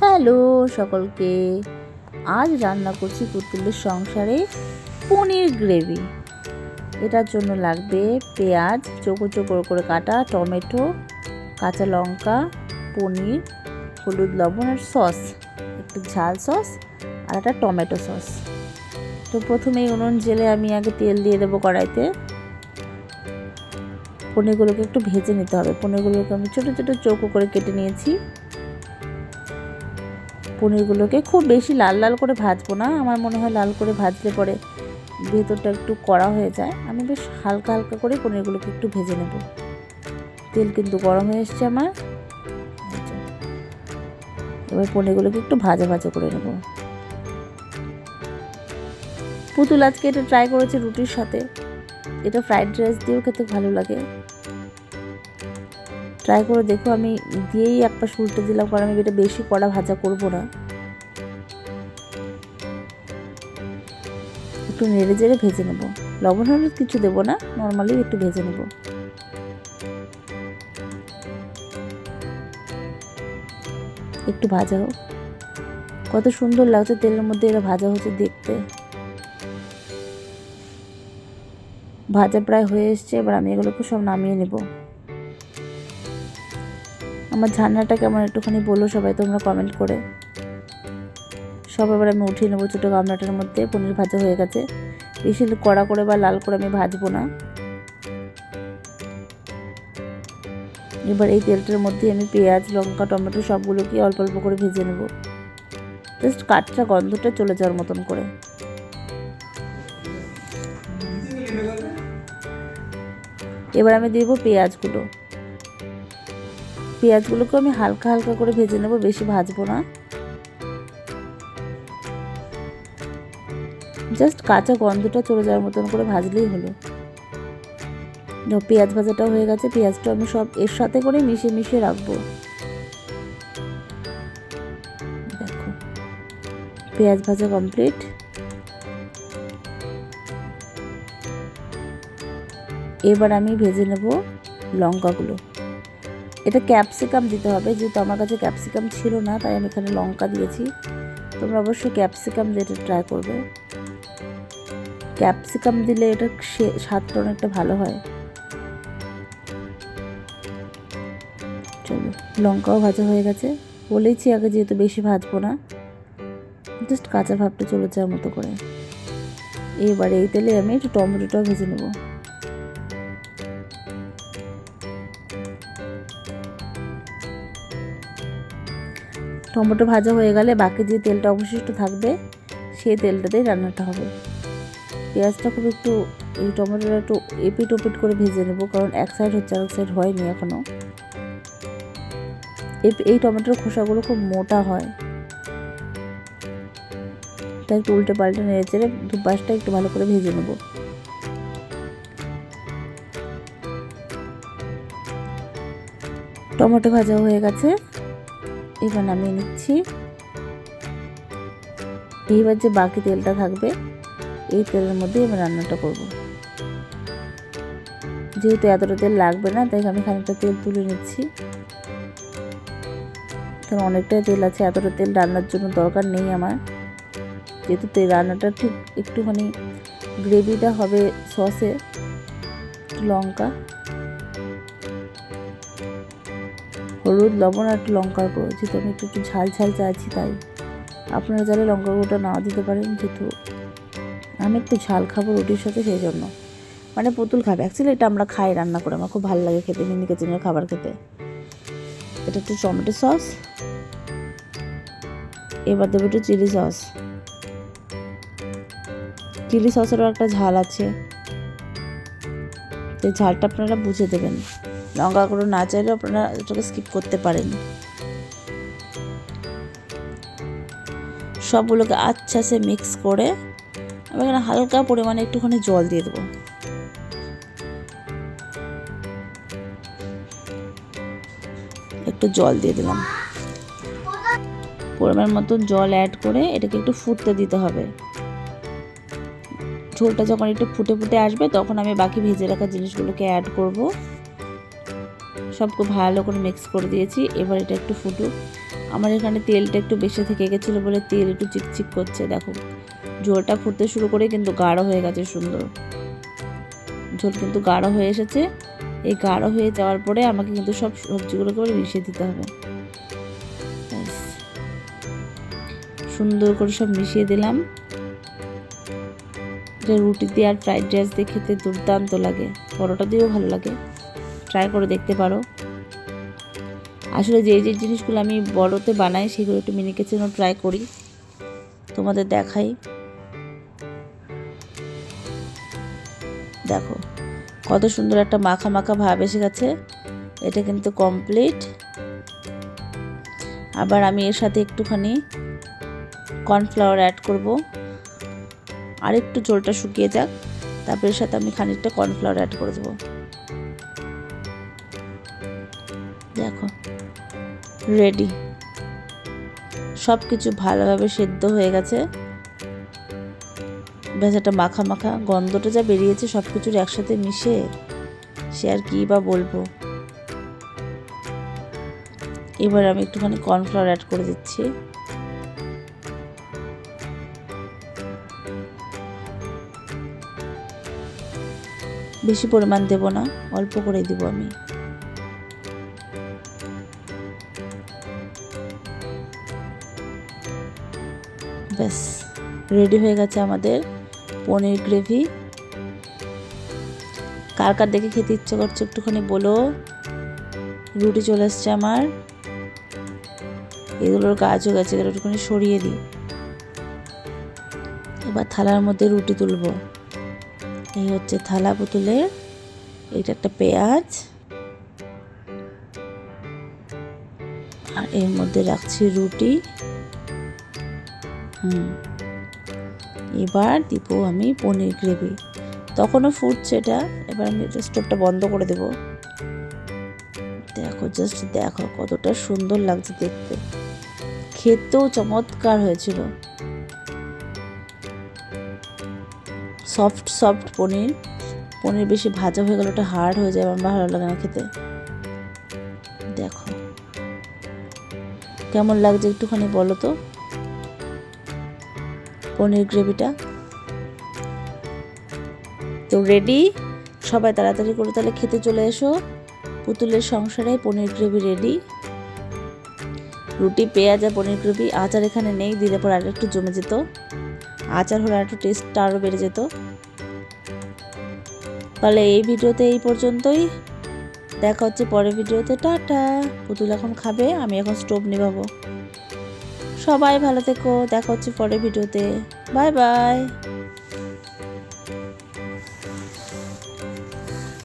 Hello সকলকে। আজ রান্না করছি পুতুলের সংসারে পনির গ্রেভি। এটার জন্য লাগবে পেঁয়াজ চৌকো চৌকো করে কাটা, টমেটো, কাঁচা লঙ্কা, পনির, হলুদ লবণ আর সস, একটু ঝাল সস আর একটা টমেটো সস। তো প্রথমেই উনুন জেলে আমি আগে তেল দিয়ে দেবো কড়াইতে। পনিরগুলোকে একটু ভেজে নিতে হবে। পনিরগুলোকে আমি ছোটো ছোটো চৌকো করে কেটে নিয়েছি। পনিরগুলোকে খুব বেশি লাল লাল করে ভাজবো না, আমার মনে হয় লাল করে ভাজলে পরে ভেতরটা একটু কড়া হয়ে যায়। আমি বেশ হালকা হালকা করে পনিরগুলোকে একটু ভেজে নেব। তেল কিন্তু গরম হয়ে এসছে আমার। এবার পনিরগুলোকে একটু ভাজা ভাজা করে নেব। পুতুল আজকে এটা ট্রাই করেছে রুটির সাথে। এটা ফ্রাইড রাইস দিয়েও খেতে ভালো লাগে। ট্রাই করে দেখো। আমি দিয়েই এক পাশ উল্টে দিলাম, কারণ আমি এটা বেশি কড়া ভাজা করব না। একটু নেড়ে চেড়ে ভেজে নেব। লবণ হলুদ কিছু দেবো না, নর্মালি একটু ভেজে নেব। একটু ভাজা হোক। কত সুন্দর লাগছে তেলের মধ্যে এটা ভাজা হচ্ছে দেখতে। ভাজা প্রায় হয়ে এসছে। এবার আমি এগুলোকে সব নামিয়ে নেব। আমার ঝান্নাটা কেমন একটুখানি বলো সবাই তোমরা কমেন্ট করে। সব এবার আমি উঠিয়ে নেবো ছোটো গামলাটার মধ্যে। পনির ভাজা হয়ে গেছে। বেশি কড়া করে বা লাল করে আমি ভাজবো না। এবার এই তেলটার মধ্যে আমি পেঁয়াজ, লঙ্কা, টমেটো সবগুলোকে অল্প অল্প করে ভেজে নেব, জাস্ট কাঁচা গন্ধটা চলে যাওয়ার মতন করে। এবার আমি দেবো পেঁয়াজগুলোকে আমি হালকা হালকা করে ভেজে নেব, বেশি ভাজবো না। জাস্ট কাঁচা গন্ধটা চলে যাওয়ার মতন করে ভাজলেই হলো। পেঁয়াজ ভাজাটাও হয়ে গেছে। পেঁয়াজটা আমি সব এর সাথে করে মিশিয়ে মিশিয়ে রাখবো। দেখো পেঁয়াজ ভাজা কমপ্লিট। এবার আমি ভেজে নেব লঙ্কাগুলো। এটা ক্যাপসিকাম দিতে হবে, যেহেতু আমার কাছে ক্যাপসিকাম ছিল না তাই আমি এখানে লঙ্কা দিয়েছি। তোমরা অবশ্যই ক্যাপসিকাম দিয়ে এটা ট্রাই করবে। ক্যাপসিকাম দিলে এটা স্বাদটা অনেকটা ভালো হয়। চলো, লঙ্কাও ভাজা হয়ে গেছে। বলেইছি আগে যেহেতু বেশি ভাজবো না, জাস্ট কাঁচা ভাবটা চলে যাওয়ার মতো করে। এবারে এই তেলে আমি একটু টমেটোটাও ভেজে নেব। টমেটো ভাজা হয়ে গেলে বাকি যে তেলটা অবশিষ্ট থাকবে সেই তেলটাতেই রান্নাটা হবে। পেঁয়াজটা খুব একটু এই টমেটোটা একটু এপিট ওপিট করে ভেজে নেব, কারণ এক সাইড হচ্ছে আর এক সাইড হয়নি এখনও। এই টমেটোর খোসাগুলো খুব মোটা হয়, তাই একটু উল্টে পাল্টে নেড়ে চেড়ে দুপাশটা একটু ভালো করে ভেজে নেব। টমেটো ভাজা হয়ে গেছে। এবার নামিয়ে নিচ্ছি। এইবার যে বাকি তেলটা থাকবে এই তেলের মধ্যে এবার রান্নাটা করব। যেহেতু এতটা তেল লাগবে না তাই আমি খানিকটা তেল তুলে নিচ্ছি, কারণ অনেকটাই তেল আছে। এতটা তেল রান্নার জন্য দরকার নেই আমার, যেহেতু রান্নাটা ঠিক একটুখানি গ্রেভিটা হবে সসে। লঙ্কা, হলুদ, লবণ আর একটু লঙ্কার গুঁড়ো, যেহেতু আমি একটু একটু ঝাল ঝাল চাইছি তাই। আপনারা চাইলে লঙ্কার গুঁড়োটা নাও দিতে পারেন, যেহেতু আমি একটু ঝাল খাবো রুটির সাথে, সেই জন্য। মানে পুতুল খাবে অ্যাকচুয়ালি, এটা আমরা খাই রান্না করে, আমার খুব ভালো লাগে খেতে মিনি কিচেনের খাবার খেতে। এটা একটু টমেটো সস। এবার দেবো একটু চিলি সস। চিলি সসেরও একটা ঝাল আছে, এই ঝালটা আপনারা বুঝে দেবেন। লঙ্কা গুঁড়ো না চাইলেও আপনারা এটাকে স্কিপ করতে পারেন। সবগুলোকে আচ্ছা সে মিক্স করে আমি এখানে হালকা পরিমাণে একটুখানি জল দিয়ে দেবো। একটু জল দিয়ে দিলাম, পরিমাণ মতন জল অ্যাড করে এটাকে একটু ফুটতে দিতে হবে। ঝোলটা যখন একটু ফুটে ফুটে আসবে তখন আমি বাকি ভেজে রাখা জিনিসগুলোকে অ্যাড করব। সবকে ভালো করে মিক্স করে দিয়েছি। এবার এটা একটু ফুটুক। আমার এখানে তেলটা একটু বেশি থেকে গেছিলো বলে তেল একটু চিকচিক করছে। দেখো ঝোলটা ফুটতে শুরু করে কিন্তু গাঢ় হয়ে গেছে, সুন্দর ঝোল কিন্তু গাঢ় হয়ে এসেছে। এই গাঢ় হয়ে যাওয়ার পরে আমাকে কিন্তু সব সবজিগুলোকে মিশিয়ে দিতে হবে। সুন্দর করে সব মিশিয়ে দিলাম। এটা রুটি দিয়ে আর ফ্রাইড রাইস দিয়ে খেতে দুর্দান্ত লাগে, পরোটা দিয়েও ভালো লাগে, ট্রাই করে দেখতে পারো। আসলে যে যে জিনিসগুলো আমি বড়তে বানাই সেগুলো একটু মিনি কিচেনও ট্রাই করি, তোমাদের দেখাই। দেখো কত সুন্দর একটা মাখা মাখা ভাব এসে গেছে। এটা কিন্তু কমপ্লিট। আবার আমি এর সাথে একটুখানি কর্নফ্লাওয়ার অ্যাড করব, আর একটু ঝোলটা শুকিয়ে যাক, তারপর এর সাথে আমি খানিকটা কর্নফ্লাওয়ার অ্যাড করে দেবো। দেখো রেডি, সব কিছু ভালোভাবে সেদ্ধ হয়ে গেছে। বেশ একটা মাখা মাখা গন্ধটা যা বেরিয়েছে সব কিছুর একসাথে মিশে, সে আর কি বা বলবো। এবার আমি একটুখানি কর্নফ্লাওয়ার অ্যাড করে দিচ্ছি। বেশি পরিমাণ দেব না, অল্প করে দিব আমি। ব্যাস রেডি হয়ে গেছে আমাদের পনির গ্রেভি। কার কার দেখে খেতে ইচ্ছে করছে একটুখানি বলো। রুটি চলে এসছে আমার, এগুলোর কাজ হয়ে গেছে, এগুলো একটুখানি সরিয়ে দিই। এবার থালার মধ্যে রুটি তুলবো। এই হচ্ছে থালা পুতুলের, এটা একটা পেঁয়াজ, আর এর মধ্যে রাখছি রুটি। এবার দিব আমি পনির গ্রেভি। তখনও ফুটছে এটা, এবার আমি স্টোভটা বন্ধ করে দেব। দেখো জাস্ট দেখো কতটা সুন্দর লাগছে দেখতে, খেতেও চমৎকার হয়েছিল। সফট সফট পনির, পনির বেশি ভাজা হয়ে গেলে ওটা হার্ড হয়ে যায়, আমার ভালো লাগে না খেতে। দেখো কেমন লাগছে একটুখানি বলো তো পনির গ্রেভিটা। তো রেডি, সবাই তাড়াতাড়ি করে তাহলে খেতে চলে এসো। পুতুলের সংসারে পনির গ্রেভি রেডি। রুটি, পেঁয়াজ আর পনির গ্রেভি। আচার এখানে নেই, দিলে পর আর একটু জমে যেত, আচার হলে একটু টেস্টটা আরও বেড়ে যেত। তাহলে এই ভিডিওতে এই পর্যন্তই, দেখা হচ্ছে পরের ভিডিওতে। টাটা। পুতুল এখন খাবে, আমি এখন স্টোভ নিভাবো। সবাই ভালো থেকো, দেখা হচ্ছে পরের ভিডিওতে। Bye bye.